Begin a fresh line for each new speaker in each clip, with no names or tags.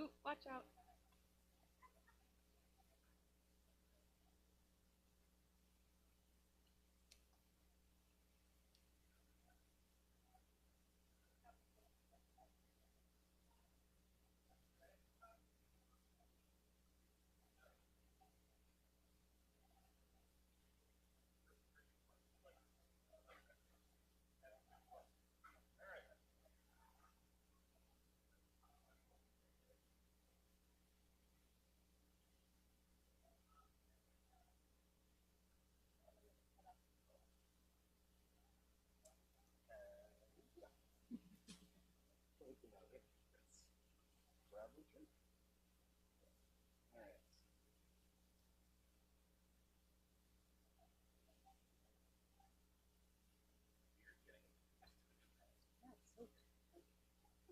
Ooh, watch out.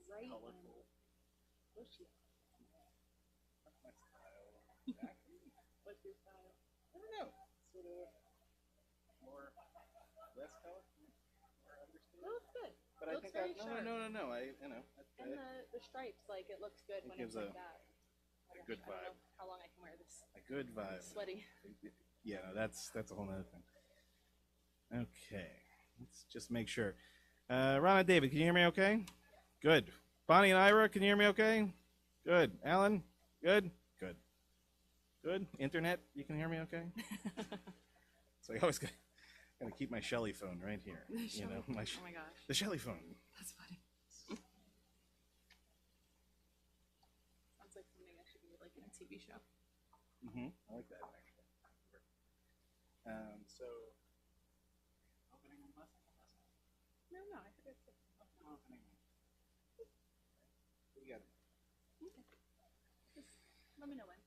Right. Colorful. Bushy.
That's my style. Exactly.
What's your style?
I don't know. Sort of more less colorful, more understated.
That looks good.
But
It
I
looks
think
very
no.
And the stripes, like it looks good when it's
gives
like that.
a good
I don't
vibe.
know how long I can wear this.
A good vibe.
I'm sweaty.
Yeah, no, that's a whole nother thing. Okay, let's just make sure. Ron and David, can you hear me okay? Good. Bonnie and Ira, can you hear me okay? Good. Alan, good? Good. Good. Internet, you can hear me okay? So I always gotta keep my Shelly phone right here. You know,
oh my gosh.
The Shelly phone.
That's funny. Sounds like something I should be like in a TV show.
I like that actually. So, opening lesson?
No, I forgot to.
Opening. What you got?
Okay. Just let me know when.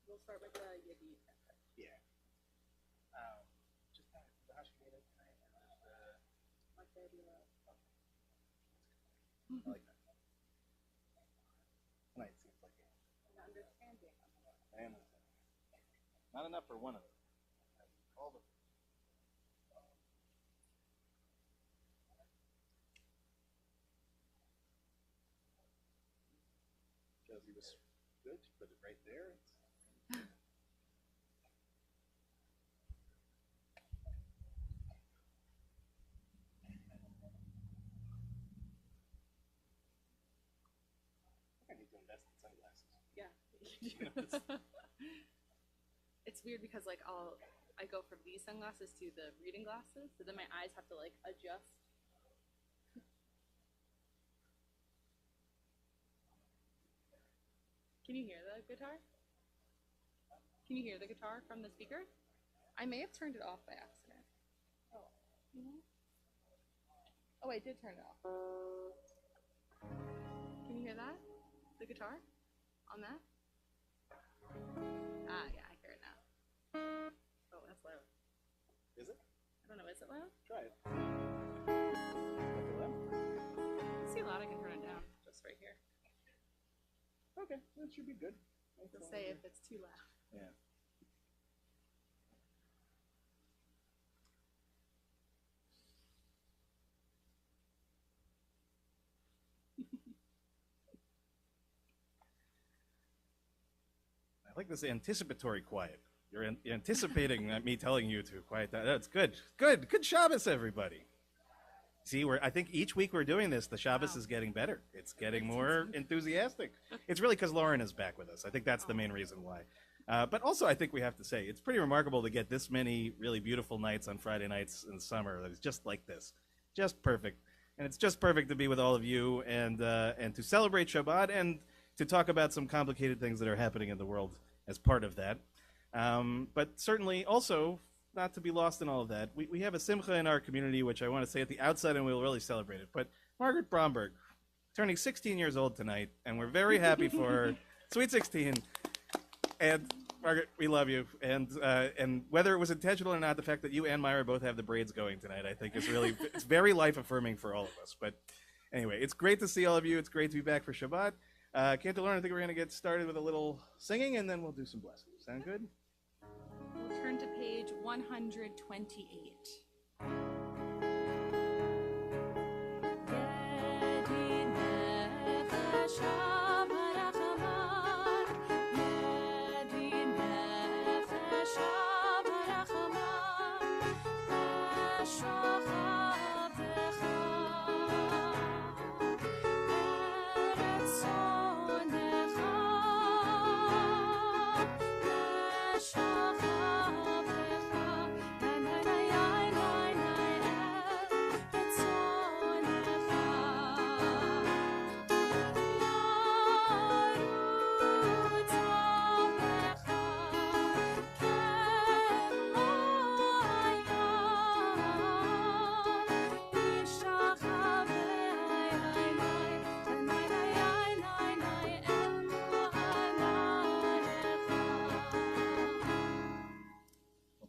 We'll start with the Yiddi.
Yeah. Just how she made it tonight.
Like the idea.
I like that. Tonight seems like it.
Understanding.
I am. Not enough for one of them. All the. Josie was good. She put it right there. I need to invest in sunglasses.
Yeah. It's weird because like I go from these sunglasses to the reading glasses, so then my eyes have to like adjust. Can you hear the guitar? Can you hear the guitar from the speaker? I may have turned it off by accident. Oh. Oh, I did turn it off. Can you hear that? The guitar? On that? Ah, yeah, I hear it now. Oh, that's loud.
Is it?
I don't know, is it loud?
Try it.
Let's see how loud I can turn it down. Just right here.
Okay, that should be good.
You'll say if it's too loud.
Yeah. I like this anticipatory quiet. You're anticipating me telling you to quiet down. That's good. Good Shabbos, everybody. See, I think each week we're doing this, the Shabbos is getting better. It's getting more enthusiastic. It's really because Lauren is back with us. I think that's the main reason why. But also, I think we have to say, it's pretty remarkable to get this many really beautiful nights on Friday nights in the summer. It's just like this. Just perfect. And it's just perfect to be with all of you and to celebrate Shabbat and to talk about some complicated things that are happening in the world as part of that. But certainly also, not to be lost in all of that, we have a simcha in our community, which I want to say at the outset, and we'll really celebrate it. But Margaret Bromberg, turning 16 years old tonight, and we're very happy for her. Sweet 16. And Margaret, we love you. And whether it was intentional or not, the fact that you and Myra both have the braids going tonight, I think is really, it's very life-affirming for all of us. But anyway, it's great to see all of you. It's great to be back for Shabbat. Cantor Lauren, I think we're going to get started with a little singing, and then we'll do some blessings. Sound good?
We'll turn to page page 128.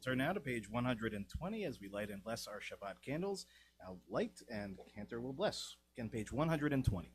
Turn now to page 120 as we light and bless our Shabbat candles. Now light and Cantor will bless. Again, page 120.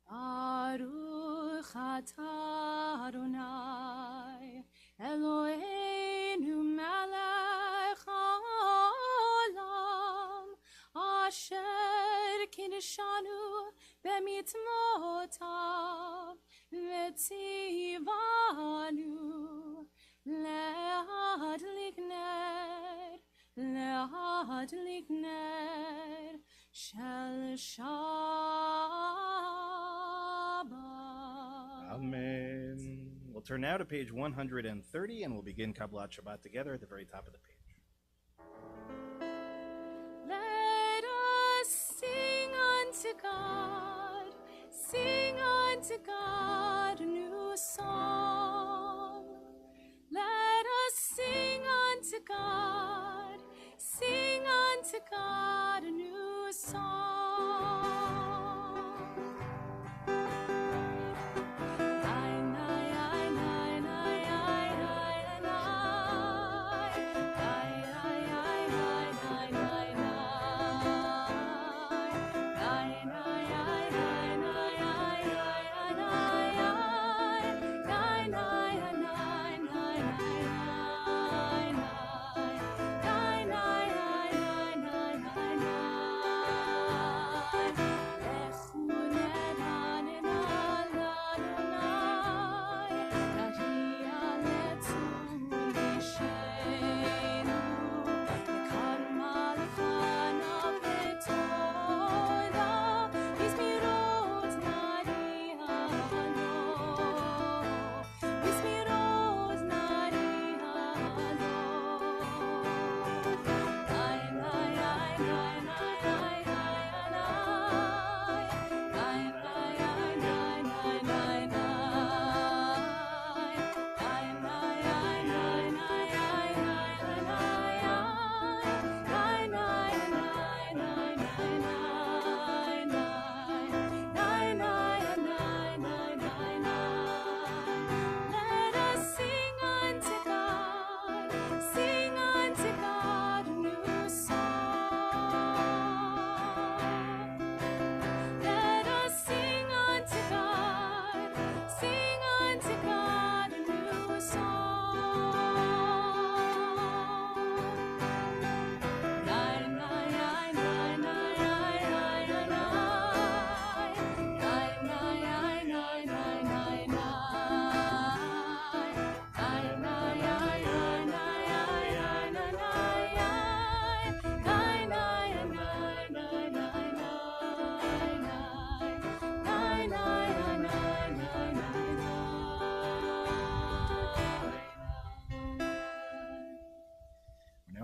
Baruch atah Adonai Eloheinu melech haolam asher kiddushanu b'mitzvotav v'tzivanu le'adlik ner shel Shabbat.
Amen. We'll turn now to page 130 and we'll begin Kabbalat Shabbat together at the very top of the page.
Let us sing unto God a new song. Let us sing unto God a new song.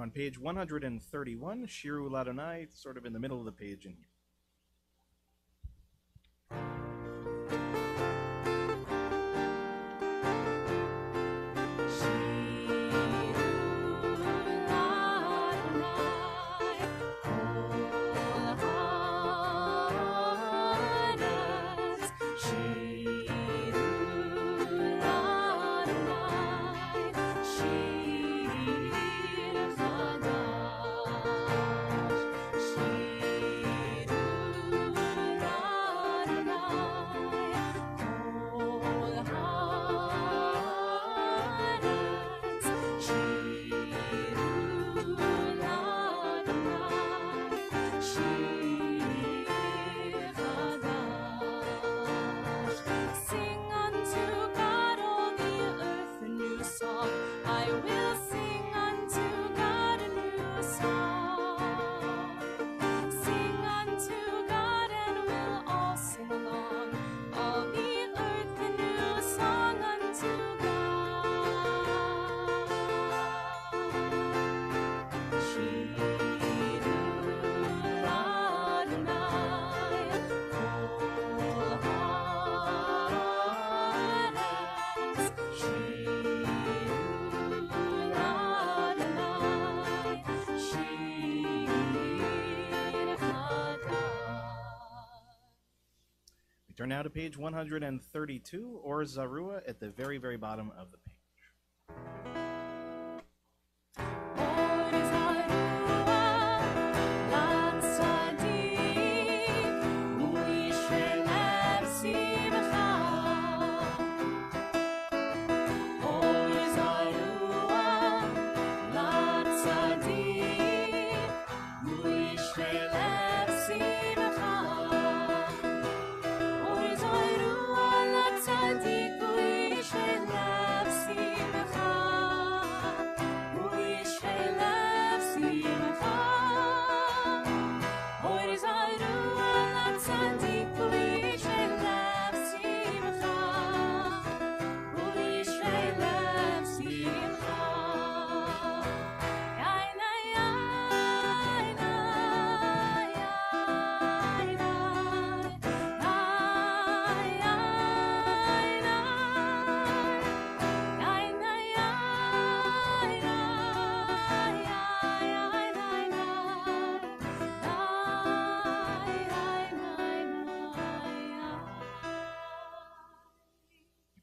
On page 131, Shiru Ladonai, sort of in the middle of the page in here. Turn now to page 132, or Zarua at the very, very bottom of the page.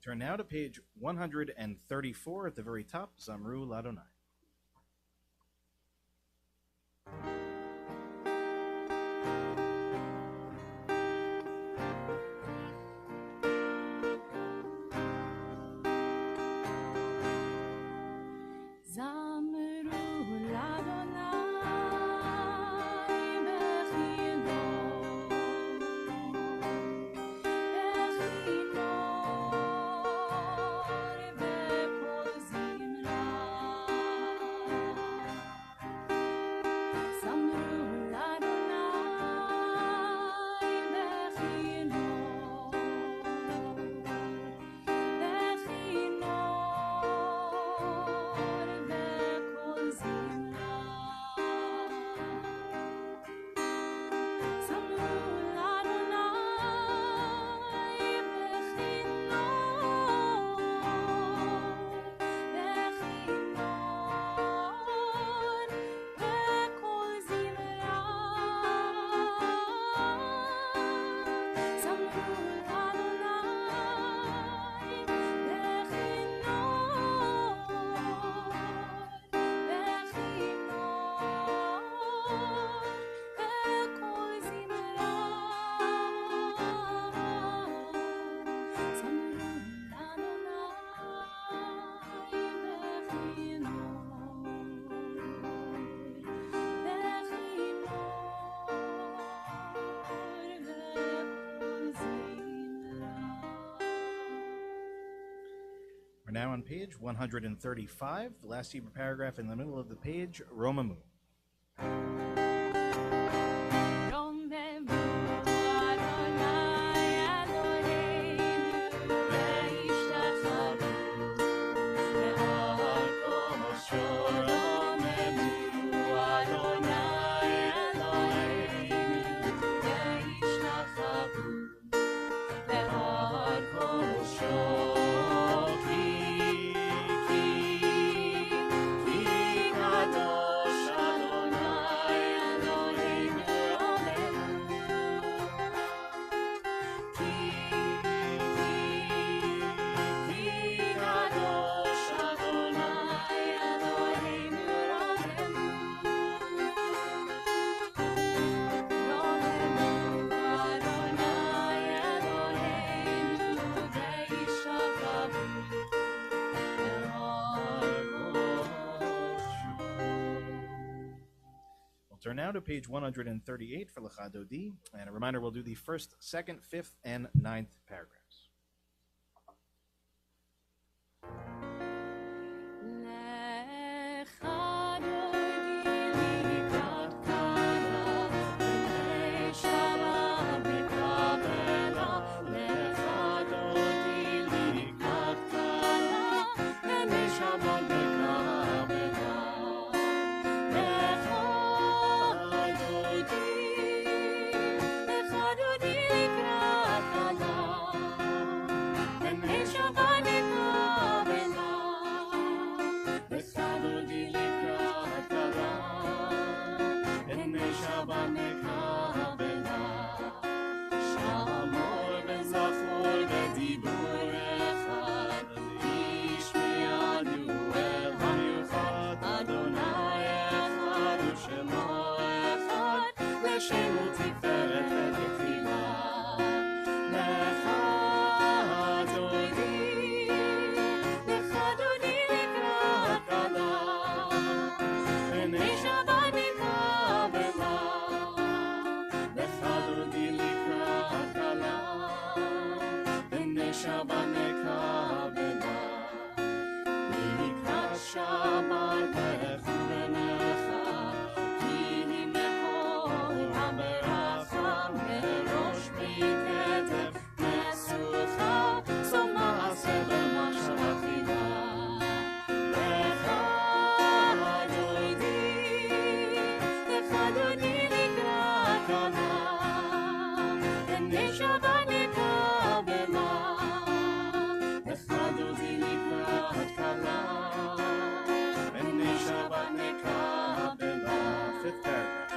Turn now to page 134 at the very top, Zamru Ladonai. We're now on page 135, the last Hebrew paragraph in the middle of the page, Romamu. Turn now to page 138 for L'Chadodi, and a reminder, we'll do the first, second, fifth, and ninth paragraphs.
Shabbat nekabela Likrat Shabbat lechu v'nelecha Ki himekol haberacha Merosh miketef nesucha So ma'aseh b'machshava tchila Lecha dodi likrat kala B'nei Shabbat nekabela Lecha dodi likrat kala B'nei Shabbat nekabela
Fifth paragraph.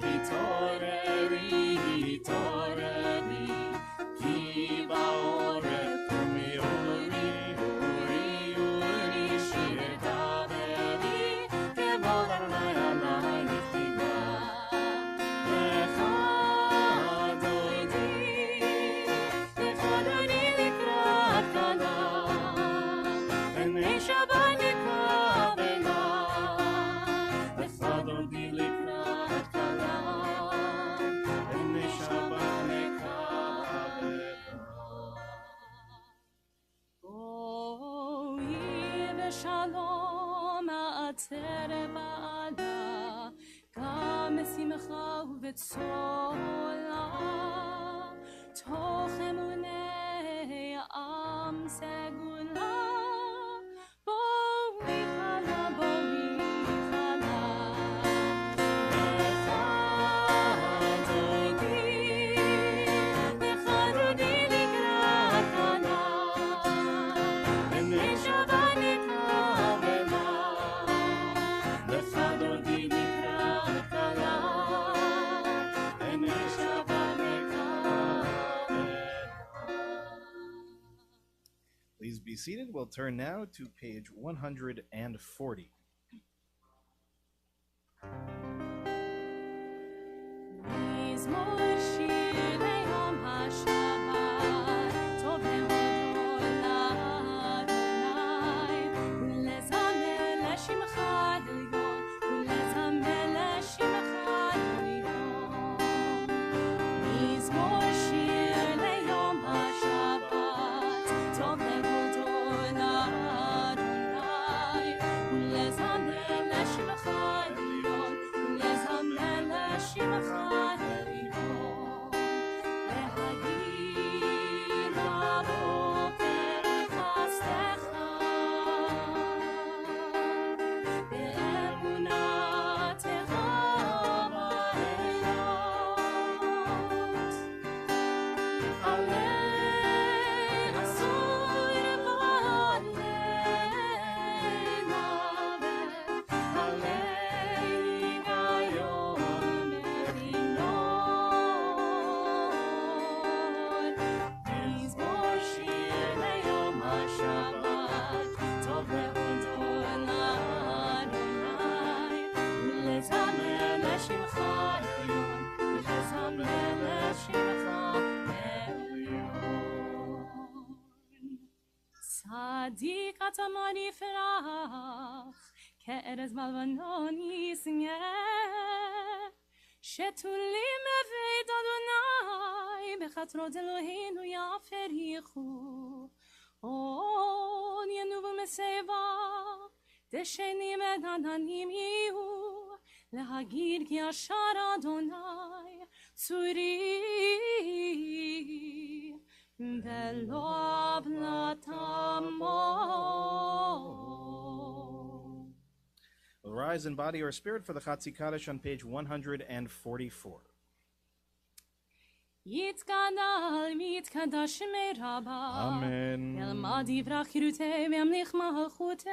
Hitoreri Ki ba'oref umi uri shir daveri Kevod Adonai alai niftiga Lecha dodi likrat kala B'nei Shabbat nekabela Lecha dodi likrat kala B'nei Shabbat nekabela Boi v'shalom ha'ater ba'ala Gam simcha u'vetzola Toch emunei am segula Boi chala Lecha dodi likrat kala B'nei Shabbat nekabela Lecha dodi likrat kala B'nei Shabbat nekabela
Please be seated. We'll turn now to page 140.
מזמור שיר ליום השבת טוב להודות לאדוני ולזמר לשמך עליון ולזמר לשמך עליון מזמור שיר ליום השבת טוב להודות לאדוני ולזמר לשמך עליון ולזמר לשמך עליון להגיד בבוקר חסדך באמונתך בלילות עלי אסור ועלינה עלי היגיון מרינות מזמור שיר ליום השבת טוב להודות לאדוני ולזמר לשמך עליון ולזמר לשמך עליון צדיק אתה יפרח כארז מלבנון ישמח שתולים בבית אדוני בחצרות אלוהינו יפריחו עוד ינובו משיבה דשנים עננים יהיו להגיד כי ישר אדוני צורי ולא עוולתם
We'll rise in body or spirit for the Chatzi Kaddish on page 144.
יתגדל ויתקדש מרבה
Amen.
ילמד יברח חירותי וימליך מלכותי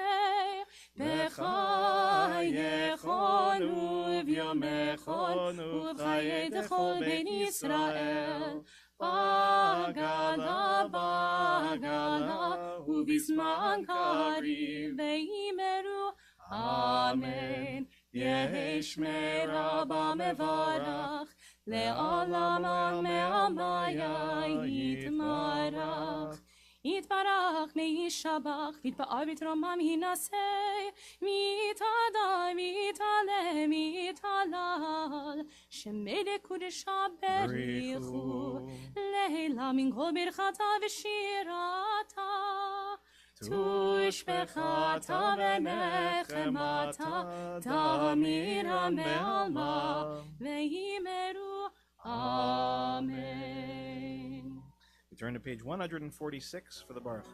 בחייכנו וביומכנו ובחיי דכל בית ישראל בגלה בגלה ובזמן קריב ויאמרו אמן יש מרבה מברך לעולם מעמיה יתברך יתברך מישבח ויתפאר ויתרומם יינשא ויתהדר ויתעלה ויתהלל שמלך קודשה בריחו לילה מן כל ברכתה ושירתה תושבחתה ונחמתה תמירה בעלמה ויאמרו אמן.
We turn to page 146 for the Baruch.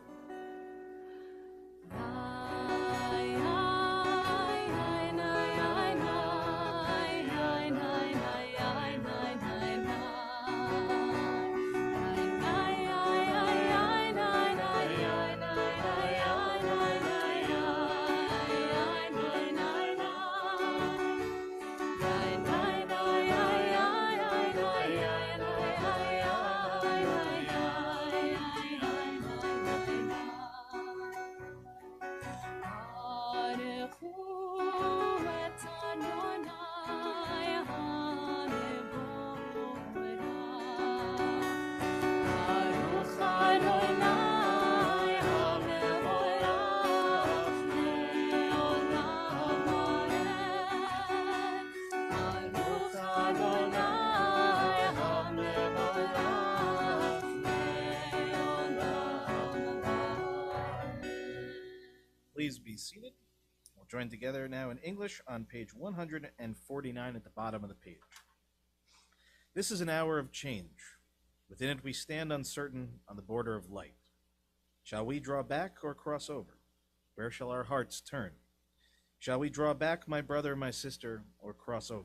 Please be seated. We'll join together now in English on page 149 at the bottom of the page. This is an hour of change. Within it we stand uncertain on the border of light. Shall we draw back or cross over? Where shall our hearts turn? Shall we draw back, my brother, my sister, or cross over?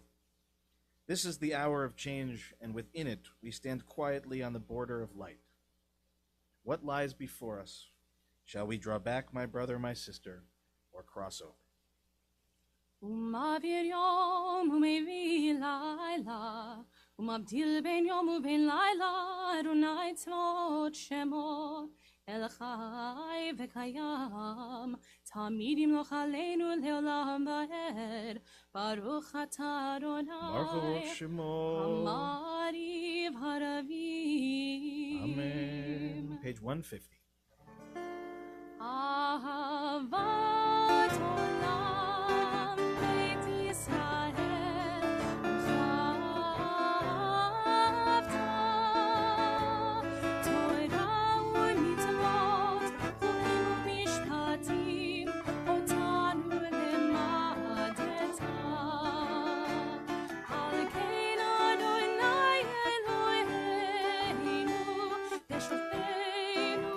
This is the hour of change, and within it we stand quietly on the border of light. What lies before us? Shall we draw back, my brother, my sister, or cross over?
ומעביר יום ומביא לילה ומבדיל בין יום ובין לילה אדוני צבאות שמו אל חי וקיים תמיד ימלוך עלינו לעולם ועד ברוך אתה אדוני המעריב הרבים.
Amen. Page 150.
אהבת עולם בית ישראל וכאבת תורה ומצוות חוקים ומשפטים אותנו למדת על כן אדוני אלוהינו תשופנו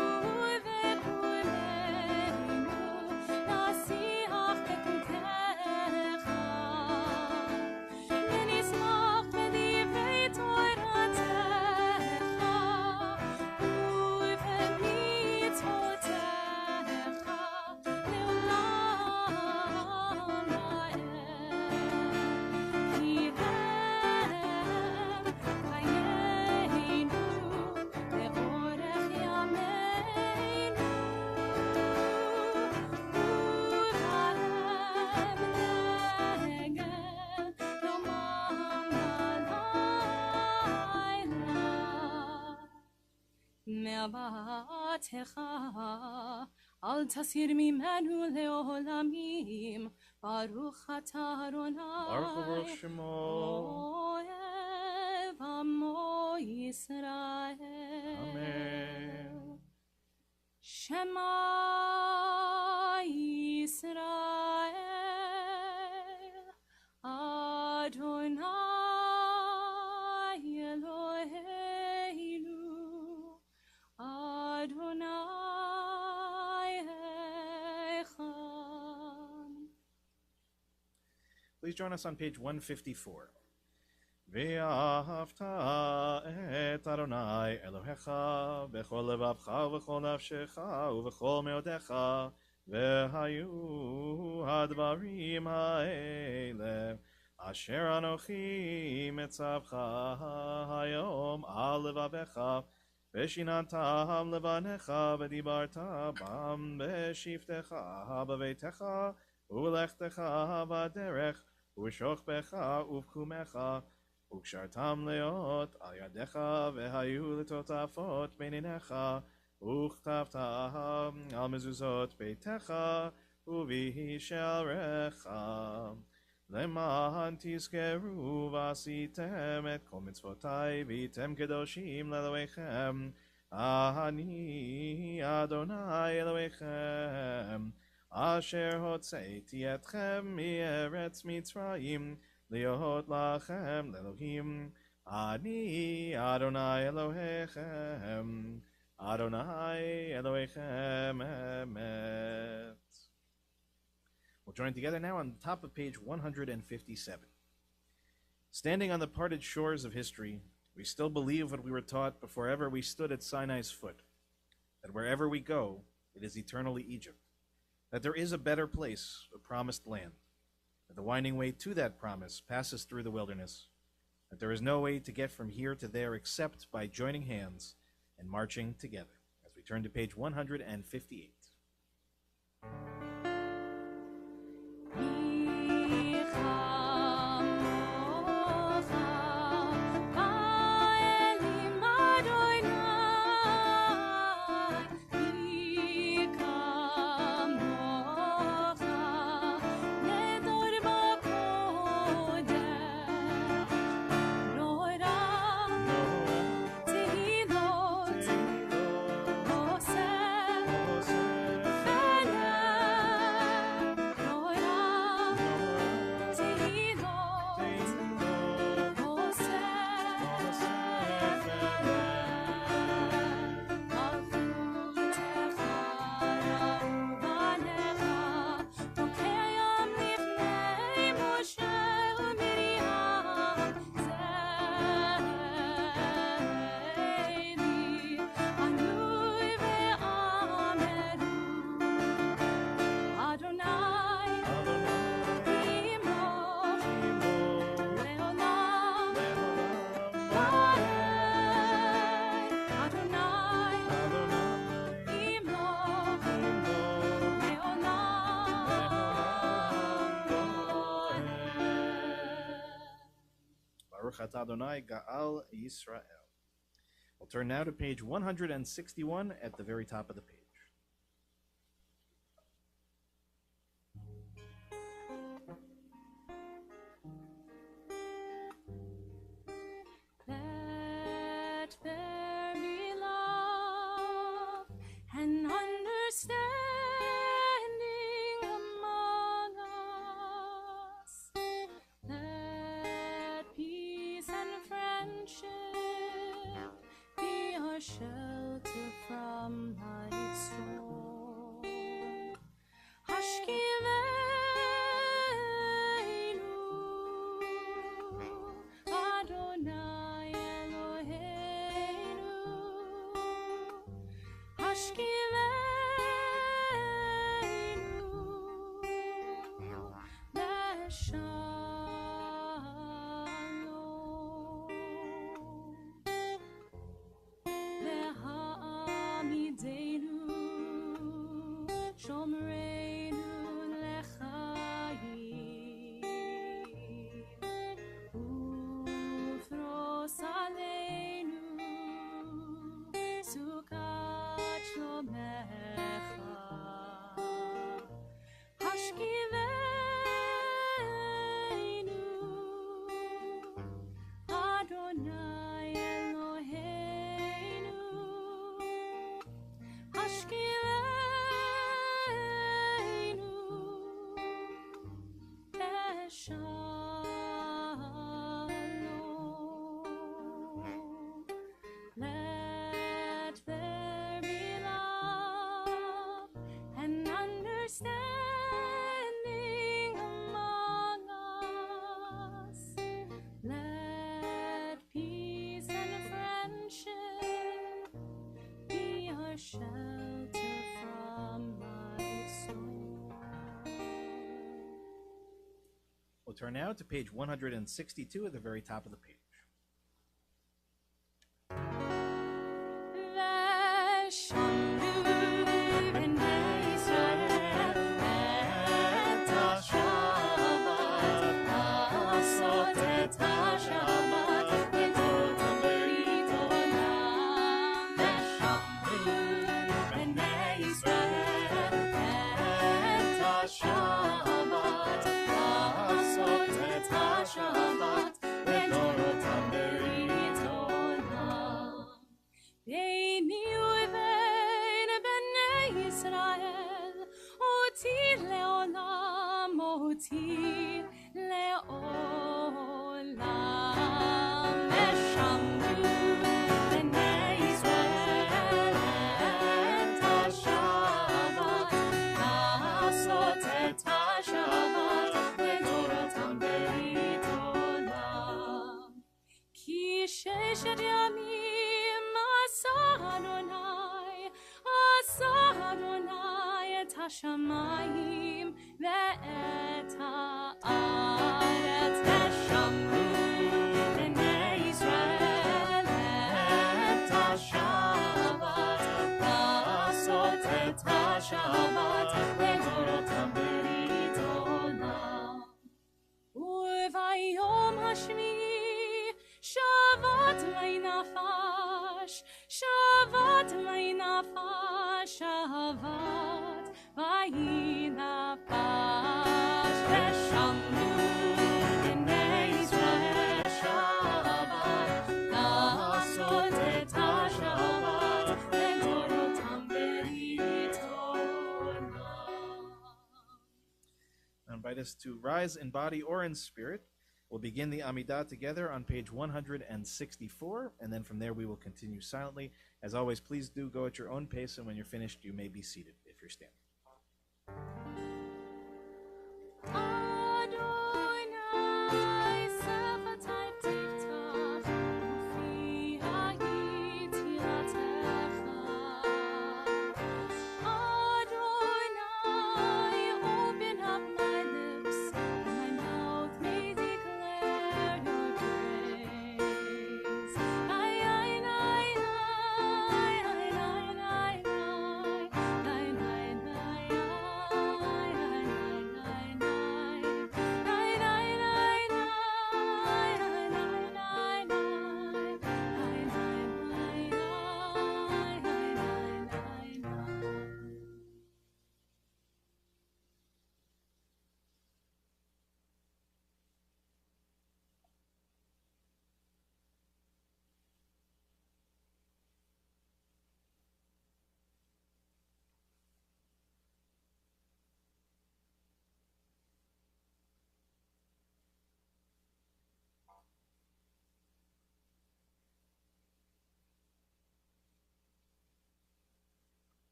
מבטך אל תסיר ממנו לעולמים ברוך אתה אדוני
Baruch Shemo.
אוהב עמו ישראל.
Amen.
שמע ישראל אדוני אלוהינו אדוני אחד.
Please join us on page 154. ואהבת את אדוני אלוהיך בכל לבבך ובכל נפשך ובכל מאודיך והיו הדברים האלה אשר אנוכי מצווך היום על לבביך ושיננתם לבניך ודיברת בם בשבתך בביתך ובלכתך בדרך ובשוכבך ובקומך וקשרתם להיות על ידיך והיו לטוטפות בין עיניך וכתבתם על מזוזות ביתך ובשעריך למען תזכרו ועשיתם את כל מצוותיי והייתם קדושים לאלוהיכם. אני אדוני אלוהיכם, אשר הוצאתי אתכם מארץ מצרים, להיות לכם לאלוהים. אני אדוני אלוהיכם, אדוני אלוהיכם אמת. We'll join together now on the top of page 157. Standing on the parted shores of history, we still believe what we were taught before ever we stood at Sinai's foot, that wherever we go, it is eternally Egypt, that there is a better place, a promised land, that the winding way to that promise passes through the wilderness, that there is no way to get from here to there except by joining hands and marching together. As we turn to page 158. Adonai Gaal Yisrael. We'll turn now to page 161 at the very top of the page.
Let there be love and understanding among us. Let peace and friendship be our shelter from life's storm. Hashkivenu, Adonai Eloheinu. Hashkivenu, Leshalom. Lehamidenu, Shomreinu lechayim. Ufros aleinu, Sukat shlomecha. Hashkivenu, Adonai Eloheinu. Hashkivenu, Leshalom. Let there be love and understanding among us. Let peace and friendship be our shelter from life's storm.
We'll turn now to page 162 at the very top of the page.
V'shamru b'nei Yisrael et ha-Shabbat, לעשות את השבת כתוב ברית עולם. ושמרו בני ישראל את השבת, לעשות איתי לעולם. ושמרו בני ישראל את השבת, לעשות את השבת לדורותם ברית עולם. כי 6 ימים עשה אדוני את השמיים ואת הארץ. ושמרו בני ישראל את השבת, לעשות את השבת לדורותם ברית עולם. וביום השביעי שבת לי נפש, שבת לי נפש, שבת לי נפש. ושמרו בני ישראל שבת, לעשות את השבת לדורותם ברית עולם.
I invite us to rise in body or in spirit. We'll begin the Amidah together on page 164, and then from there we will continue silently. As always, please do go at your own pace, and when you're finished, you may be seated if you're standing.
Adonai sefatai tiftach, ufi ha'yitiratecha. Adonai, open up my lips, and my mouth may declare your praise. Ay, ay, ay, ay, ay, ay, ay, ay, ay, ay, ay, ay.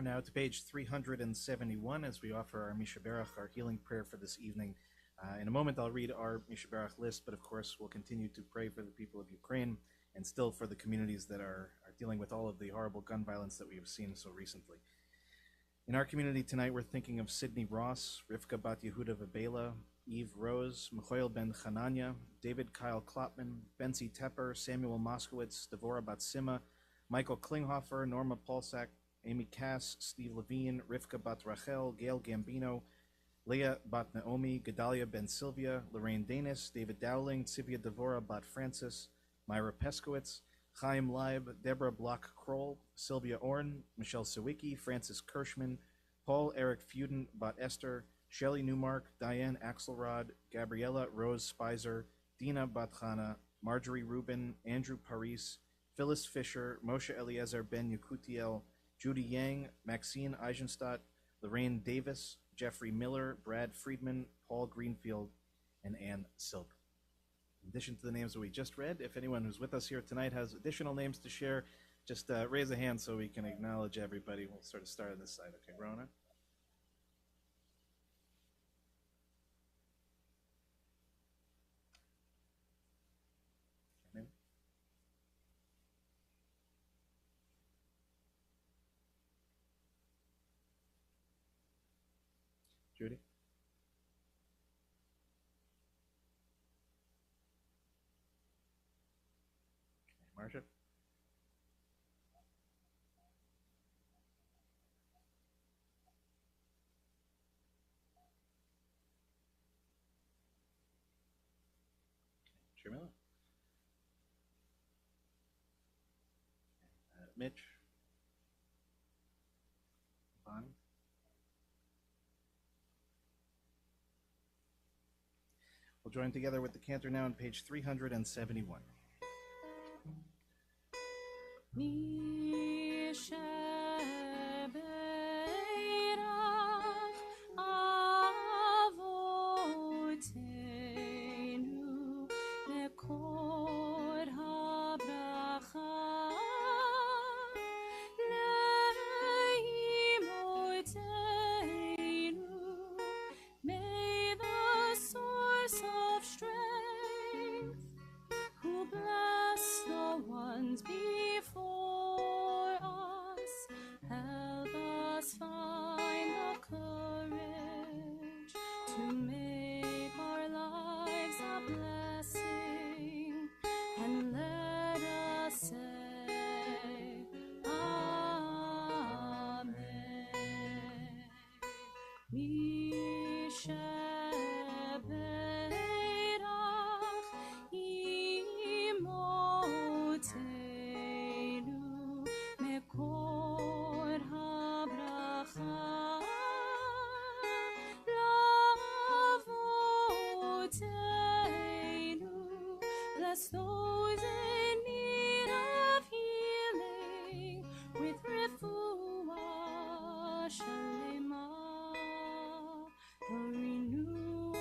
turn now to page 371 as we offer our Misha Berach, our healing prayer for this evening. In a moment, I'll read our Misha Berach list, but of course, we'll continue to pray for the people of Ukraine and still for the communities that are dealing with all of the horrible gun violence that we have seen so recently. In our community tonight, we're thinking of Sydney Ross, Rivka Bat Yehuda Vabela, Eve Rose, Michoel Ben Chananya, David Kyle Klopman, Benzi Tepper, Samuel Moskowitz, Devorah Bat Sima, Michael Klinghoffer, Norma Polsak, Amy Cass, Steve Levine, Rivka Bat Rachel, Gail Gambino, Leah Bat Naomi, Gedalia Ben Sylvia, Lorraine Danis, David Dowling, Sivia Devorah Bat Francis, Myra Peskowitz, Chaim Leib, Deborah Block-Kroll, Sylvia Orn, Michelle Sawicki, Francis Kirschman, Paul Eric Feuden Bat Esther, Shelley Newmark, Diane Axelrod, Gabriella Rose Spicer, Dina Batchana, Marjorie Rubin, Andrew Paris, Phyllis Fisher, Moshe Eliezer Ben Yakutiel, Judy Yang, Maxine Eisenstadt, Lorraine Davis, Jeffrey Miller, Brad Friedman, Paul Greenfield, and Ann Silk. In addition to the names that we just read, if anyone who's with us here tonight has additional names to share, just raise a hand so we can acknowledge everybody. We'll sort of start on this side. Okay, Rona? Name? Judy? Okay, Marcia? Shamila? Mitch? Bonnie? We'll join together with the cantor now on page 371.
May the source of strength, who bless the ones before us, help us find the courage to make our lives a blessing, and let us say Amen. Bless those in need of healing with refuah shalema, the renewal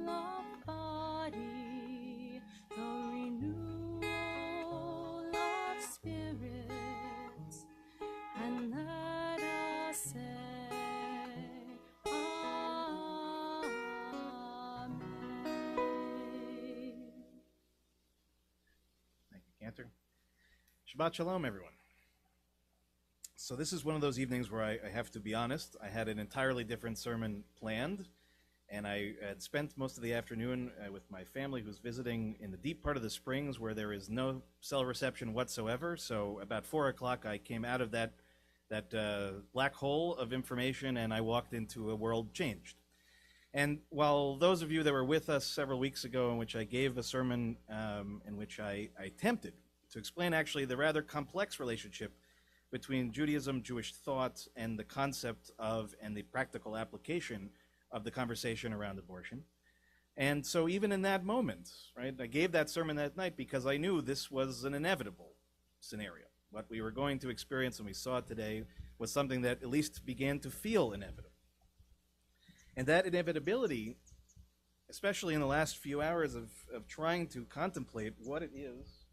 of body, the renewal of spirit, and let us say Amen.
Thank you, cantor. Shabbat Shalom, everyone. So this is one of those evenings where I have to be honest. I had an entirely different sermon planned, and I had spent most of the afternoon with my family who's visiting in the deep part of the Springs where there is no cell reception whatsoever. So about 4 o'clock, I came out of that black hole of information, and I walked into a world changed. And while those of you that were with us several weeks ago in which I gave a sermon in which I attempted to explain actually the rather complex relationship between Judaism, Jewish thought, and the concept of and the practical application of the conversation around abortion. And so even in that moment, right, I gave that sermon that night because I knew this was an inevitable scenario. What we were going to experience and we saw today was something that at least began to feel inevitable. And that inevitability, especially in the last few hours of trying to contemplate what it is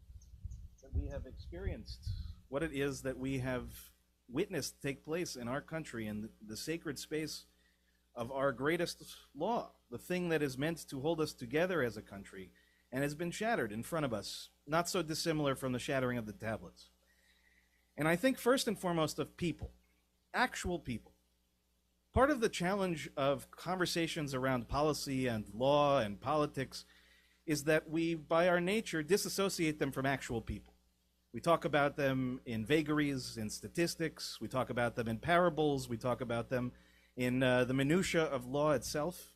that we have experienced, what it is that we have witnessed take place in our country in the sacred space of our greatest law, the thing that is meant to hold us together as a country, and has been shattered in front of us, not so dissimilar from the shattering of the tablets. And I think first and foremost of people, actual people. Part of the challenge of conversations around policy and law and politics is that we, by our nature, disassociate them from actual people. We talk about them in vagaries, in statistics, we talk about them in parables, we talk about them in the minutiae of law itself.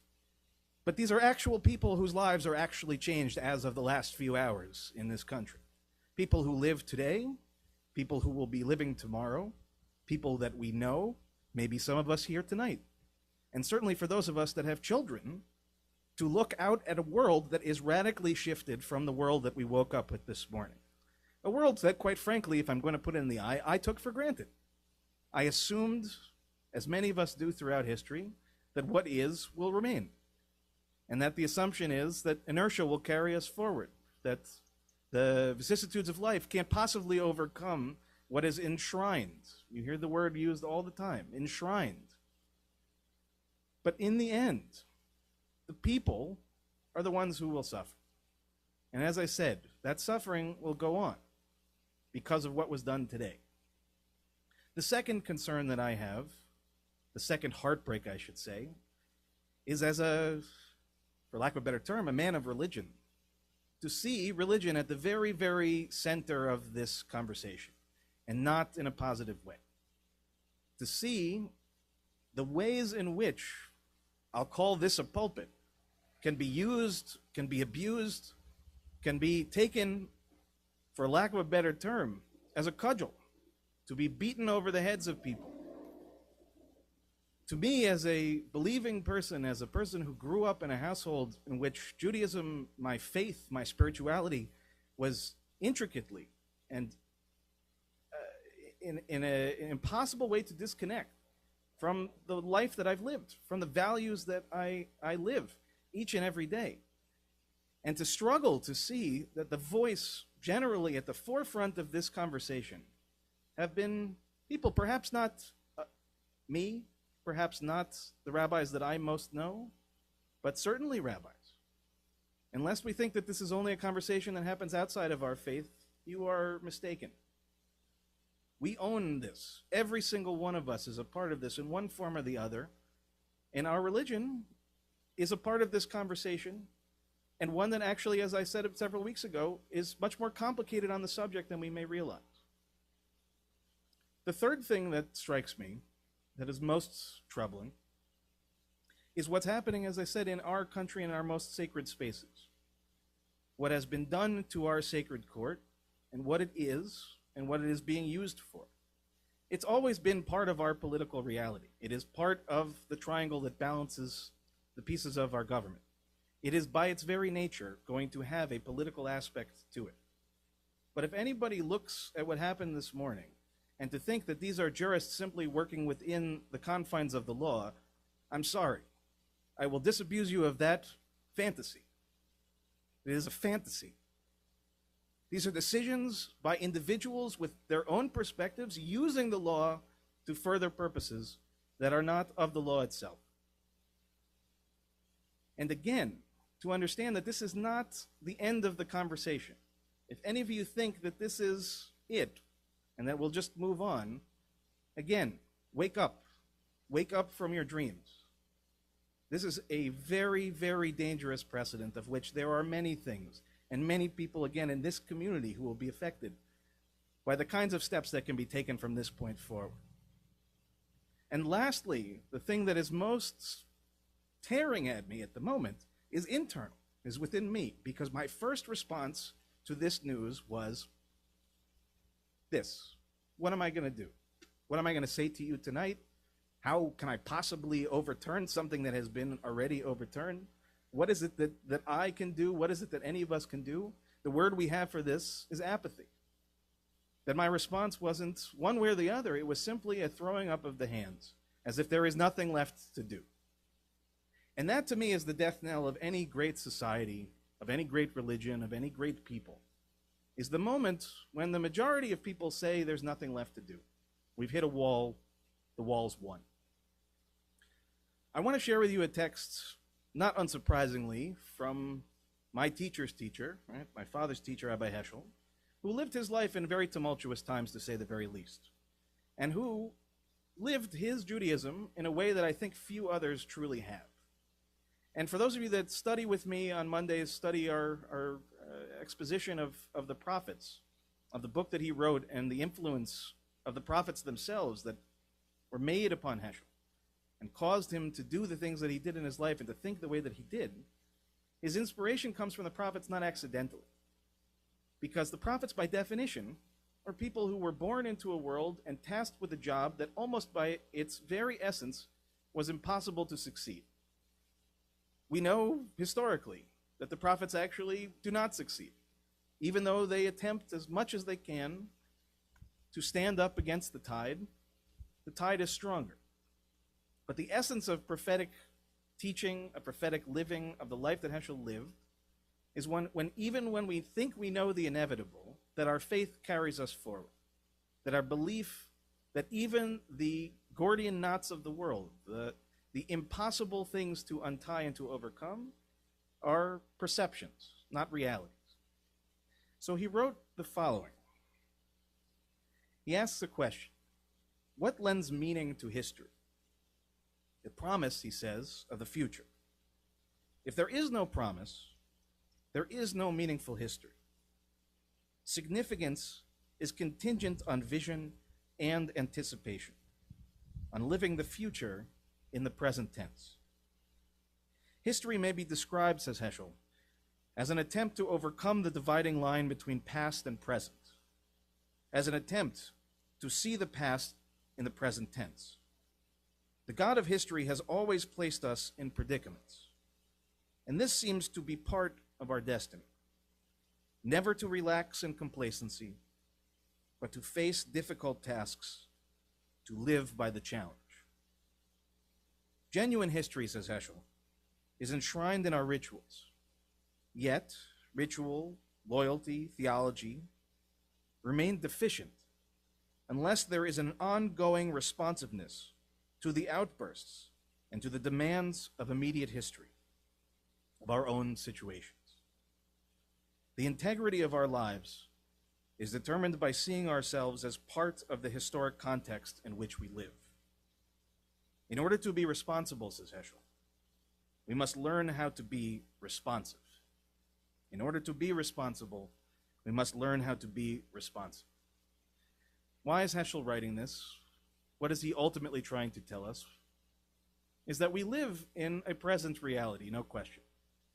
But these are actual people whose lives are actually changed as of the last few hours in this country. People who live today, people who will be living tomorrow, people that we know, maybe some of us here tonight. And certainly for those of us that have children, to look out at a world that is radically shifted from the world that we woke up with this morning. A world that, quite frankly, if I'm going to put it in the eye, I took for granted. I assumed, as many of us do throughout history, that what is will remain. And that the assumption is that inertia will carry us forward, that the vicissitudes of life can't possibly overcome what is enshrined. You hear the word used all the time, enshrined. But in the end, the people are the ones who will suffer. And as I said, that suffering will go on because of what was done today. The second concern that I have, the second heartbreak, I should say, is as a, for lack of a better term, a man of religion, to see religion at the very, very center of this conversation, and not in a positive way. To see the ways in which, I'll call this a pulpit, can be used, can be abused, can be taken, for lack of a better term, as a cudgel, to be beaten over the heads of people. To me, as a believing person, as a person who grew up in a household in which Judaism, my faith, my spirituality, was intricately and in an impossible way to disconnect from the life that I've lived, from the values that I live each and every day. And to struggle to see that the voice generally at the forefront of this conversation have been people, perhaps not me, perhaps not the rabbis that I most know, but certainly rabbis. Unless we think that this is only a conversation that happens outside of our faith, you are mistaken. We own this. Every single one of us is a part of this in one form or the other. And our religion is a part of this conversation, and one that actually, as I said several weeks ago, is much more complicated on the subject than we may realize. The third thing that strikes me that is most troubling is what's happening, as I said, in our country and our most sacred spaces. What has been done to our sacred court, and what it is being used for. It's always been part of our political reality. It is part of the triangle that balances the pieces of our government. It is by its very nature going to have a political aspect to it. But if anybody looks at what happened this morning, and to think that these are jurists simply working within the confines of the law, I'm sorry. I will disabuse you of that fantasy. It is a fantasy. These are decisions by individuals with their own perspectives using the law to further purposes that are not of the law itself. And again, to understand that this is not the end of the conversation. If any of you think that this is it, and that we'll just move on, again, wake up. Wake up from your dreams. This is a very, very dangerous precedent of which there are many things and many people, again, in this community who will be affected by the kinds of steps that can be taken from this point forward. And lastly, the thing that is most tearing at me at the moment is internal, is within me, because my first response to this news was this. What am I going to do? What am I going to say to you tonight? How can I possibly overturn something that has been already overturned? What is it that I can do? What is it that any of us can do? The word we have for this is apathy. That my response wasn't one way or the other. It was simply a throwing up of the hands, as if there is nothing left to do. And that to me is the death knell of any great society, of any great religion, of any great people, is the moment when the majority of people say there's nothing left to do. We've hit a wall. The wall's won. I want to share with you a text, not unsurprisingly, from my teacher's teacher, right? My father's teacher, Rabbi Heschel, who lived his life in very tumultuous times, to say the very least, and who lived his Judaism in a way that I think few others truly have. And for those of you that study with me on Mondays, study our exposition of the prophets, of the book that he wrote and the influence of the prophets themselves that were made upon Heschel and caused him to do the things that he did in his life and to think the way that he did, his inspiration comes from the prophets not accidentally. Because the prophets, by definition, are people who were born into a world and tasked with a job that almost by its very essence was impossible to succeed. We know historically that the prophets actually do not succeed, even though they attempt as much as they can to stand up against the tide is stronger. But the essence of prophetic teaching, a prophetic living of the life that Heschel lived, is when even when we think we know the inevitable, that our faith carries us forward. That our belief that even the Gordian knots of the world, the impossible things to untie and to overcome, are perceptions, not realities. So he wrote the following. He asks a question. What lends meaning to history? The promise, he says, of the future. If there is no promise, there is no meaningful history. Significance is contingent on vision and anticipation, on living the future in the present tense. History may be described, says Heschel, as an attempt to overcome the dividing line between past and present, as an attempt to see the past in the present tense. The God of history has always placed us in predicaments, and this seems to be part of our destiny. Never to relax in complacency, but to face difficult tasks, to live by the challenge. Genuine history, says Heschel, is enshrined in our rituals. Yet, ritual, loyalty, theology remain deficient unless there is an ongoing responsiveness to the outbursts and to the demands of immediate history, of our own situations. The integrity of our lives is determined by seeing ourselves as part of the historic context in which we live. In order to be responsible, says Heschel, we must learn how to be responsive. In order to be responsible, we must learn how to be responsive. Why is Heschel writing this? What is he ultimately trying to tell us? Is that we live in a present reality, no question.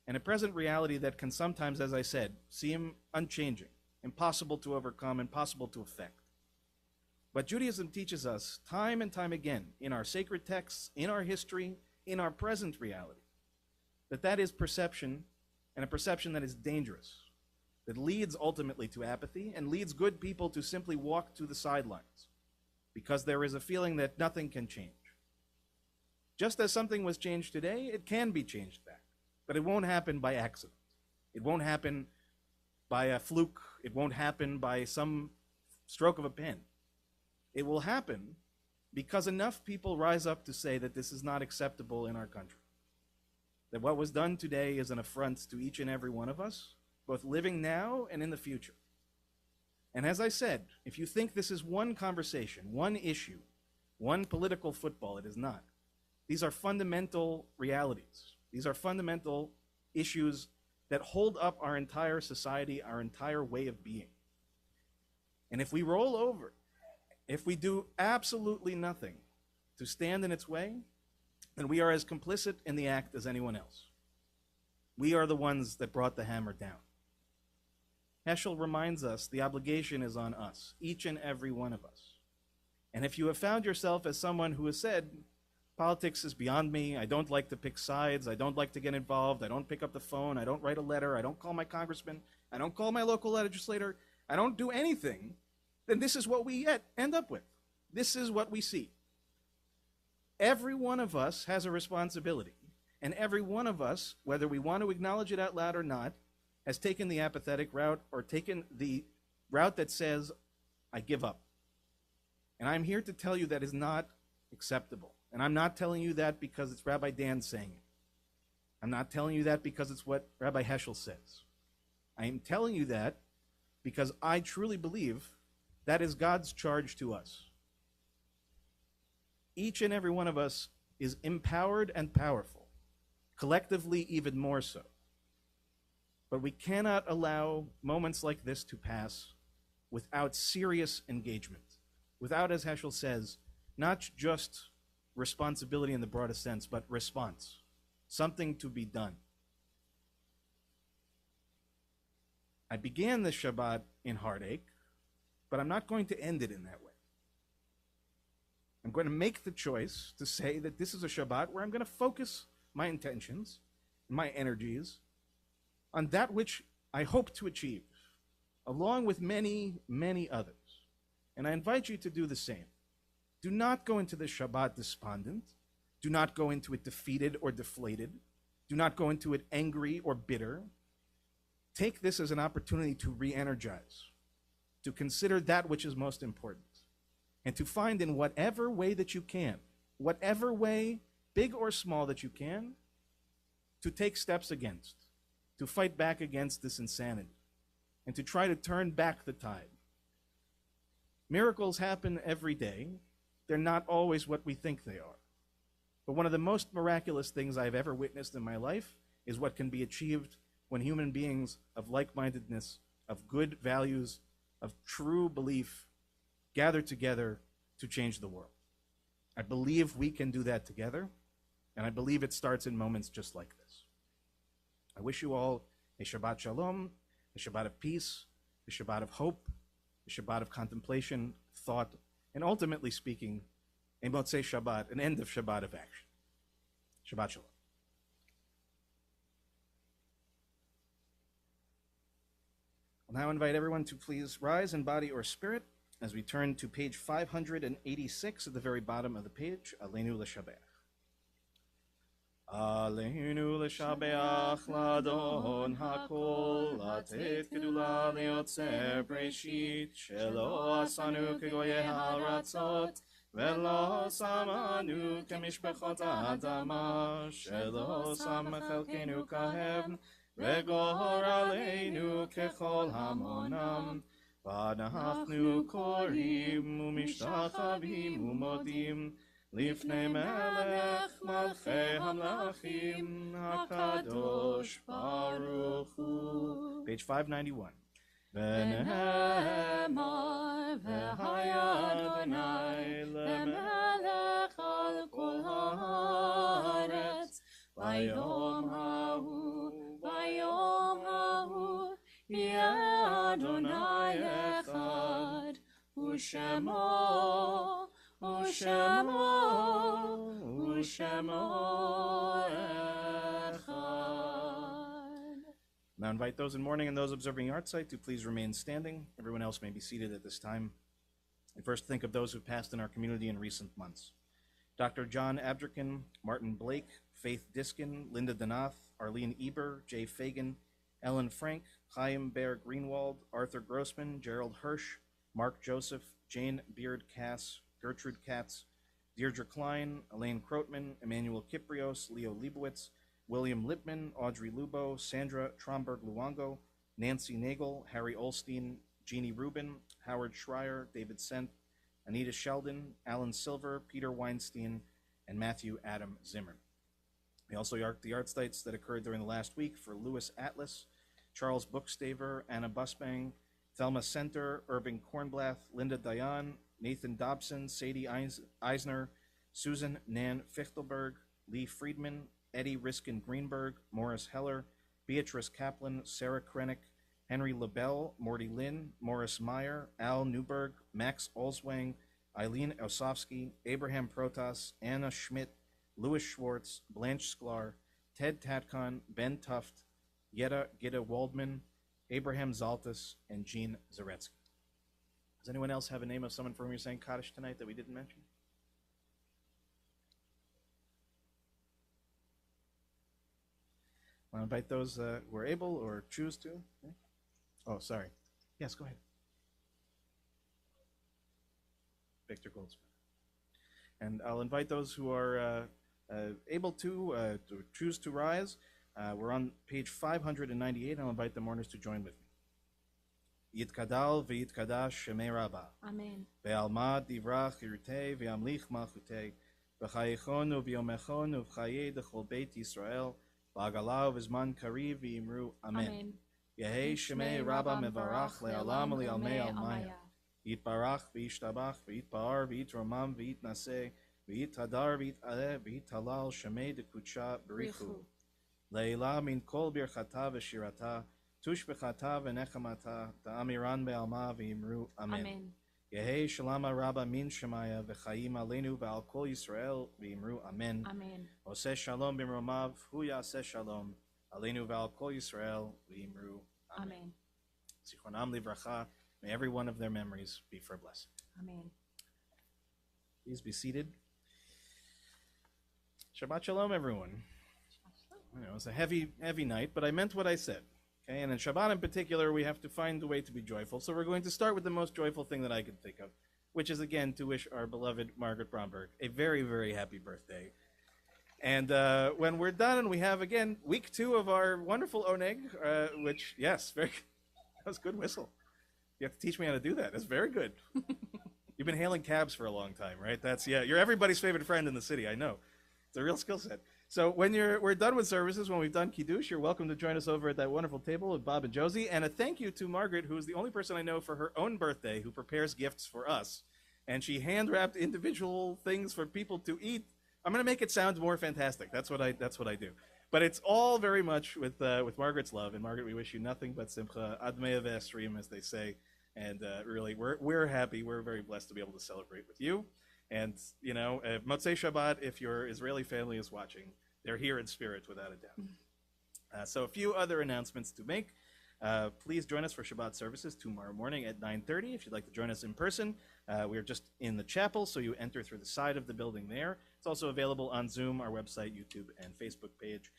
And a present reality that can sometimes, as I said, seem unchanging, impossible to overcome, impossible to affect. But Judaism teaches us time and time again, in our sacred texts, in our history, in our present reality, that is perception, and a perception that is dangerous, that leads ultimately to apathy and leads good people to simply walk to the sidelines because there is a feeling that nothing can change. Just as something was changed today, it can be changed back, but it won't happen by accident. It won't happen by a fluke. It won't happen by some stroke of a pen. It will happen because enough people rise up to say that this is not acceptable in our country. That what was done today is an affront to each and every one of us, both living now and in the future. And as I said, if you think this is one conversation, one issue, one political football, it is not. These are fundamental realities. These are fundamental issues that hold up our entire society, our entire way of being. And if we roll over, if we do absolutely nothing to stand in its way, then we are as complicit in the act as anyone else. We are the ones that brought the hammer down. Heschel reminds us the obligation is on us, each and every one of us. And if you have found yourself as someone who has said, politics is beyond me, I don't like to pick sides, I don't like to get involved, I don't pick up the phone, I don't write a letter, I don't call my congressman, I don't call my local legislator, I don't do anything, then this is what we end up with. This is what we see. Every one of us has a responsibility, and every one of us, whether we want to acknowledge it out loud or not, has taken the apathetic route or taken the route that says, I give up. And I'm here to tell you that is not acceptable. And I'm not telling you that because it's Rabbi Dan saying it. I'm not telling you that because it's what Rabbi Heschel says. I am telling you that because I truly believe that is God's charge to us. Each and every one of us is empowered and powerful, collectively even more so. But we cannot allow moments like this to pass without serious engagement, without, as Heschel says, not just responsibility in the broadest sense, but response, something to be done. I began this Shabbat in heartache, but I'm not going to end it in that way. I'm going to make the choice to say that this is a Shabbat where I'm going to focus my intentions, my energies, on that which I hope to achieve, along with many, many others. And I invite you to do the same. Do not go into this Shabbat despondent. Do not go into it defeated or deflated. Do not go into it angry or bitter. Take this as an opportunity to re-energize, to consider that which is most important, and to find in whatever way that you can, whatever way, big or small, that you can, to take steps against, to fight back against this insanity, and to try to turn back the tide. Miracles happen every day. They're not always what we think they are. But one of the most miraculous things I've ever witnessed in my life is what can be achieved when human beings of like-mindedness, of good values, of true belief, gather together to change the world. I believe we can do that together, and I believe it starts in moments just like this. I wish you all a Shabbat Shalom, a Shabbat of peace, a Shabbat of hope, a Shabbat of contemplation, thought, and ultimately speaking, a Motzei Shabbat, an end of Shabbat of action. Shabbat Shalom. I'll now invite everyone to please rise in body or spirit as we turn to page 586 at the very bottom of the page, Aleinu L'Shabach. Aleinu L'Shabach L'Adon HaKol, Latet Gedula Leotzer Breshit, Shelo Asanu Kegoye HaRatzot, Velo Samanu Kemishpechot Adama, Shelo Samachelkenu Kahem, Vegor Aleinu Kechol Hamonam, V'anachnu korim u'mishtachavim u'modim Lifnei melech malchei hamlachim HaKadosh Baruch Hu. Page 591.
V'nehemar v'haya Adonai lemelech al kol haaretz vayom hahu yeh Adonai echad u'shemo echad.
Now invite those in mourning and those observing yahrzeit to please remain standing. Everyone else may be seated at this time. We first think of those who passed in our community in recent months. Dr. John Abdrikin, Martin Blake, Faith Diskin, Linda Danath, Arlene Eber, Jay Fagan, Ellen Frank, Chaim Bear Greenwald, Arthur Grossman, Gerald Hirsch, Mark Joseph, Jane Beard Cass, Gertrude Katz, Deirdre Klein, Elaine Krotman, Emmanuel Kiprios, Leo Leibowitz, William Lippman, Audrey Lubo, Sandra Tromberg Luongo, Nancy Nagel, Harry Olstein, Jeannie Rubin, Howard Schreier, David Sent, Anita Sheldon, Alan Silver, Peter Weinstein, and Matthew Adam Zimmer. We also mark the yahrzeits that occurred during the last week for Louis Atlas, Charles Bookstaver, Anna Busbang, Thelma Center, Irving Kornblath, Linda Dayan, Nathan Dobson, Sadie Eisner, Susan Nan Fichtelberg, Lee Friedman, Eddie Riskin Greenberg, Morris Heller, Beatrice Kaplan, Sarah Krennick, Henry LaBelle, Morty Lynn, Morris Meyer, Al Newberg, Max Olswang, Eileen Osofsky, Abraham Protas, Anna Schmidt, Louis Schwartz, Blanche Sklar, Ted Tatcon, Ben Tuft, Yetta Gitta Waldman, Abraham Zaltis, and Jean Zaretsky. Does anyone else have a name of someone for whom you're saying Kaddish tonight that we didn't mention? Want to invite those who are able or choose to? Okay. Oh, sorry. Yes, go ahead. Victor Goldsmith. And I'll invite those who are able to choose to rise. We're on page 598. I'll invite the mourners to join with me. Yitkadal v'yitkadash shemei Rabbah.
Amen.
Ve'alma divrach yirtei ve'amlich malchutei. V'chayechonu v'yomechonu v'chayei d'chol beit Yisrael. V'agalau v'zman kariv v'yimru. Amen. Yehei shemei Rabbah mevarach le'alam li'almei almaya. Yitbarach v'yishtabach v'yitpa'ar v'yitromam v'yitnaseh v'yithadar v'yit'aleh v'yithalal shemei d'kudsha b'richu. Leila min kol birchata v'shirata tush b'chata v'nechamata ta'amiran be'alma v'yimru. Amen.
Amen.
Yehei shalama Rabbah min shemaya v'chayim aleinu v'al kol Yisrael v'yimru. Amen.
Amen.
Oseh shalom b'mromav hu yaseh shalom aleinu v'al kol Yisrael v'yimru.
Amen.
Zichronam livracha. May every one of their memories be for a blessing.
Amen.
Please be seated. Shabbat shalom, everyone. I know it's a heavy night, but I meant what I said. Okay, and in Shabbat in particular, we have to find a way to be joyful. So we're going to start with the most joyful thing that I could think of, which is again to wish our beloved Margaret Bromberg a very, very happy birthday. And when we're done, and we have again week 2 of our wonderful oneg, which that was a good whistle. You have to teach me how to do that. That's very good. You've been hailing cabs for a long time, right? You're everybody's favorite friend in the city. I know. It's a real skill set. So when we're done with services, when we've done Kiddush, you're welcome to join us over at that wonderful table with Bob and Josie. And a thank you to Margaret, who is the only person I know for her own birthday who prepares gifts for us. And she hand-wrapped individual things for people to eat. I'm going to make it sound more fantastic. That's what I do. But it's all very much with Margaret's love. And Margaret, we wish you nothing but simcha, ad mea ve'esrim, as they say. And really, we're happy. We're very blessed to be able to celebrate with you. And, Motzei Shabbat, if your Israeli family is watching, they're here in spirit, without a doubt. So a few other announcements to make. Please join us for Shabbat services tomorrow morning at 9:30. If you'd like to join us in person, we're just in the chapel, so you enter through the side of the building there. It's also available on Zoom, our website, YouTube, and Facebook page.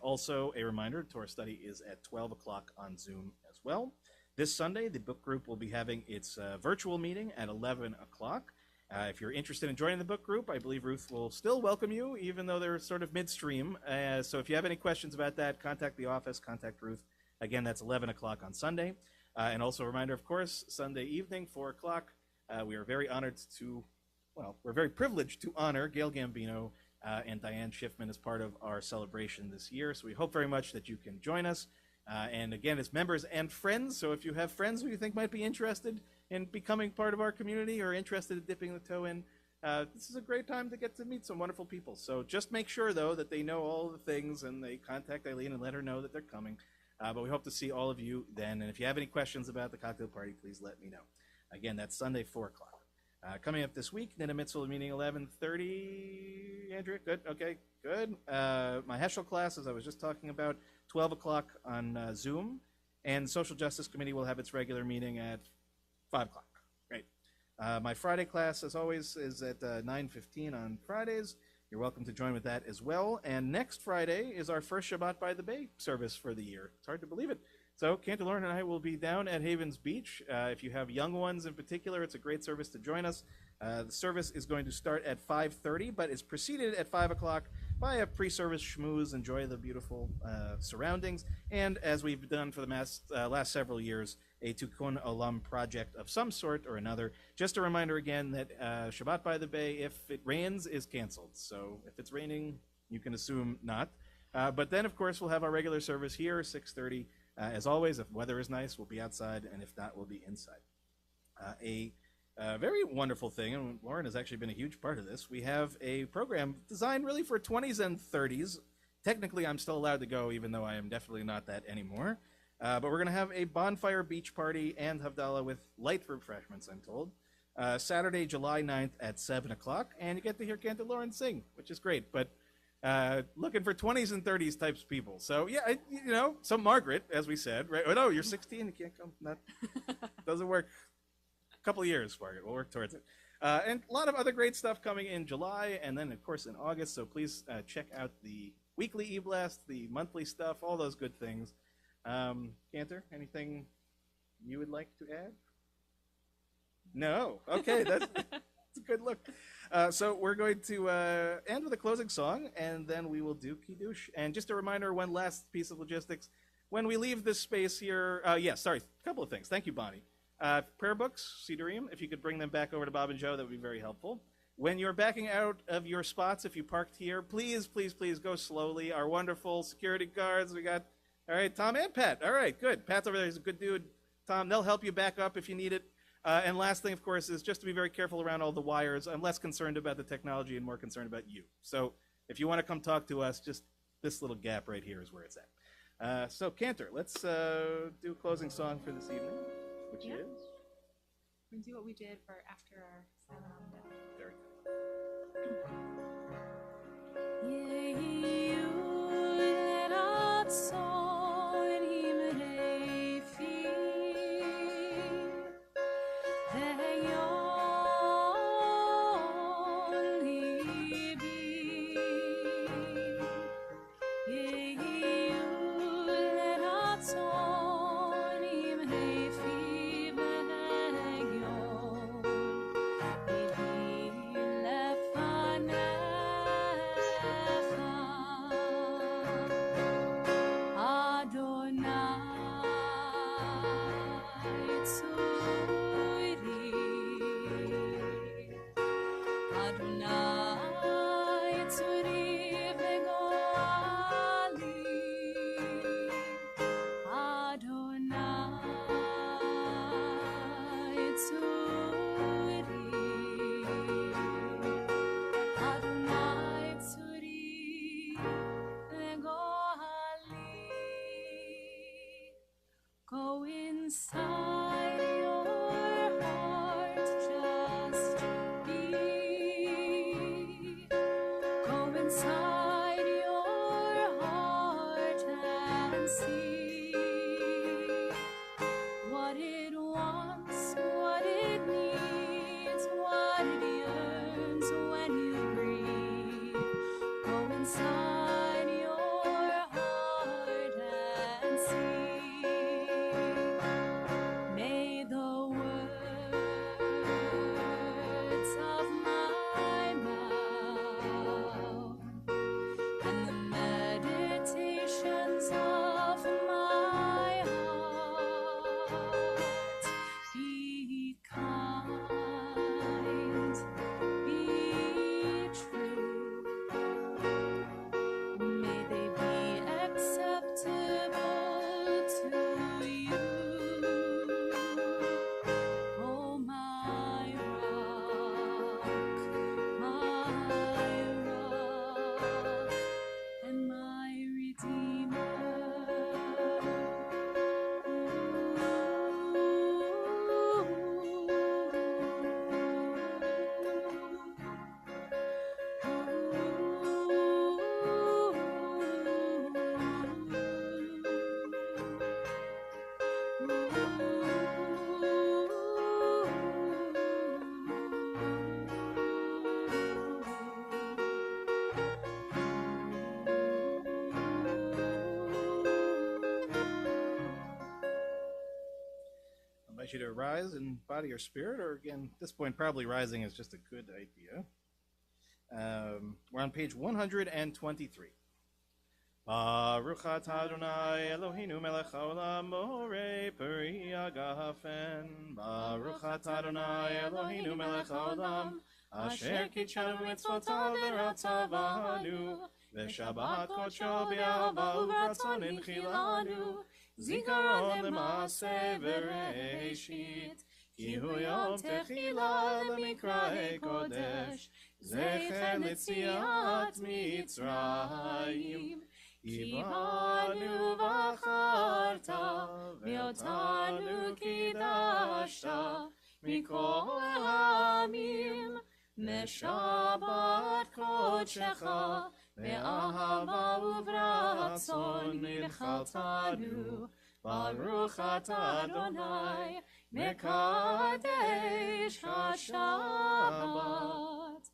Also, a reminder, Torah study is at 12 o'clock on Zoom as well. This Sunday, the book group will be having its virtual meeting at 11 o'clock. If you're interested in joining the book group, I believe Ruth will still welcome you, even though they're sort of midstream. So if you have any questions about that, contact the office, contact Ruth. Again, that's 11 o'clock on Sunday. And also a reminder, of course, Sunday evening, 4 o'clock, we are very we're very privileged to honor Gail Gambino and Diane Schiffman as part of our celebration this year. So we hope very much that you can join us. And again, it's members and friends. So if you have friends who you think might be interested in becoming part of our community or interested in dipping the toe in, this is a great time to get to meet some wonderful people. So just make sure, though, that they know all the things and they contact Eileen and let her know that they're coming. But we hope to see all of you then. And if you have any questions about the cocktail party, please let me know. Again, that's Sunday, 4 o'clock. Coming up this week, Nida Mitzvah meeting 11:30. Andrea, good? Okay, good. My Heschel class, as I was just talking about, 12 o'clock on Zoom. And Social Justice Committee will have its regular meeting at 5 o'clock. Great. My Friday class, as always, is at 9:15 on Fridays. You're welcome to join with that as well. And next Friday is our first Shabbat by the Bay service for the year. It's hard to believe it. So Cantor Lauren and I will be down at Havens Beach. If you have young ones in particular, it's a great service to join us. The service is going to start at 5:30, but is preceded at 5 o'clock by a pre-service schmooze, enjoy the beautiful surroundings, and as we've done for the last several years, a Tikkun Olam project of some sort or another. Just a reminder again that Shabbat by the Bay, if it rains, is canceled. So if it's raining, you can assume not. But then, of course, we'll have our regular service here, 6:30. As always, if weather is nice, we'll be outside, and if not, we'll be inside. A very wonderful thing, and Lauren has actually been a huge part of this, we have a program designed really for 20s and 30s. Technically, I'm still allowed to go, even though I am definitely not that anymore. But we're going to have a bonfire beach party and Havdalah with light refreshments, I'm told. Saturday, July 9th at 7 o'clock, and you get to hear Cantor Lauren sing, which is great. But looking for 20s and 30s types of people. So, yeah, so Margaret, as we said, right? Oh, no, you're 16, you can't come. That doesn't work. A couple of years, Margaret. We'll work towards it. And a lot of other great stuff coming in July and then, of course, in August. So please check out the weekly e-blast, the monthly stuff, all those good things. Cantor, anything you would like to add? No. Okay, It's a good look. So we're going to end with a closing song, and then we will do Kiddush. And just a reminder, one last piece of logistics. When we leave this space here, a couple of things. Thank you, Bonnie. Prayer books, Sidurim, if you could bring them back over to Bob and Joe, that would be very helpful. When you're backing out of your spots, if you parked here, please, please, please go slowly. Our wonderful security guards, we got, all right, Tom and Pat. All right, good. Pat's over there. He's a good dude. Tom, they'll help you back up if you need it. And last thing, of course, is just to be very careful around all the wires. I'm less concerned about the technology and more concerned about you. So if you want to come talk to us, just this little gap right here is where it's at. So Cantor, let's do a closing song for this evening, which is?
We're gonna do what we did for after our silent on death.
Very good.
Go inside your heart, just be. Go inside your heart and see what it wants, what it needs, what it yearns when you breathe. Go inside your heart and see. May the words of my mouth and the meditations of my heart be kind, be true. May they be acceptable to you. Oh, my rock and my redeemer.
I invite you to rise in body or spirit, or again, at this point, probably rising is just a good idea. We're on page 123. Baruch atah Adonai Eloheinu melech haolam borei peri agafen. Baruch atah Adonai Eloheinu melech haolam asher kitshanu mitzvotav v'ratzavanu v'shabbat kodsho b'ahava u'ratzon inchilanu zikaron l'maaseh v'reishit ki hu yom techila l'mikraei kodesh zecher l'tziat Mitzrayim. Kibanu v'acharta v'otanu kidashta mikol ha'amim meshabat kodshecha ve'ahava uvratzon nichaltanu Baruch atah Adonai mekadesh ha'shabbat.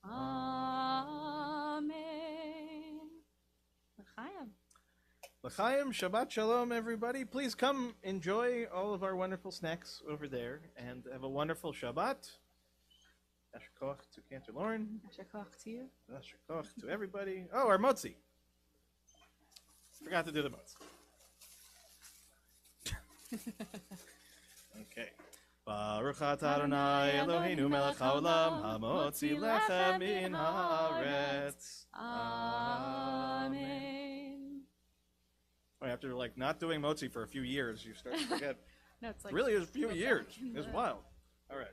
Amen.
L'chaim.
L'chaim, Shabbat Shalom, everybody. Please come enjoy all of our wonderful snacks over there and have a wonderful Shabbat. Asher koch to Cantor Lauren.
Asher koch to you.
Asher koch to everybody. Oh, our motzi. Forgot to do the motzi. Okay. Baruch atah Adonai Eloheinu melech haolam hamotzi lechem min haaretz.
Amen.
Oh, after like not doing motzi for a few years, you start to forget.
No, it's like
Really, it was a few
go
years.
back in
It's
the-
wild. All right.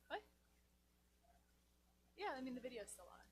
What? Yeah, I mean the video's still on.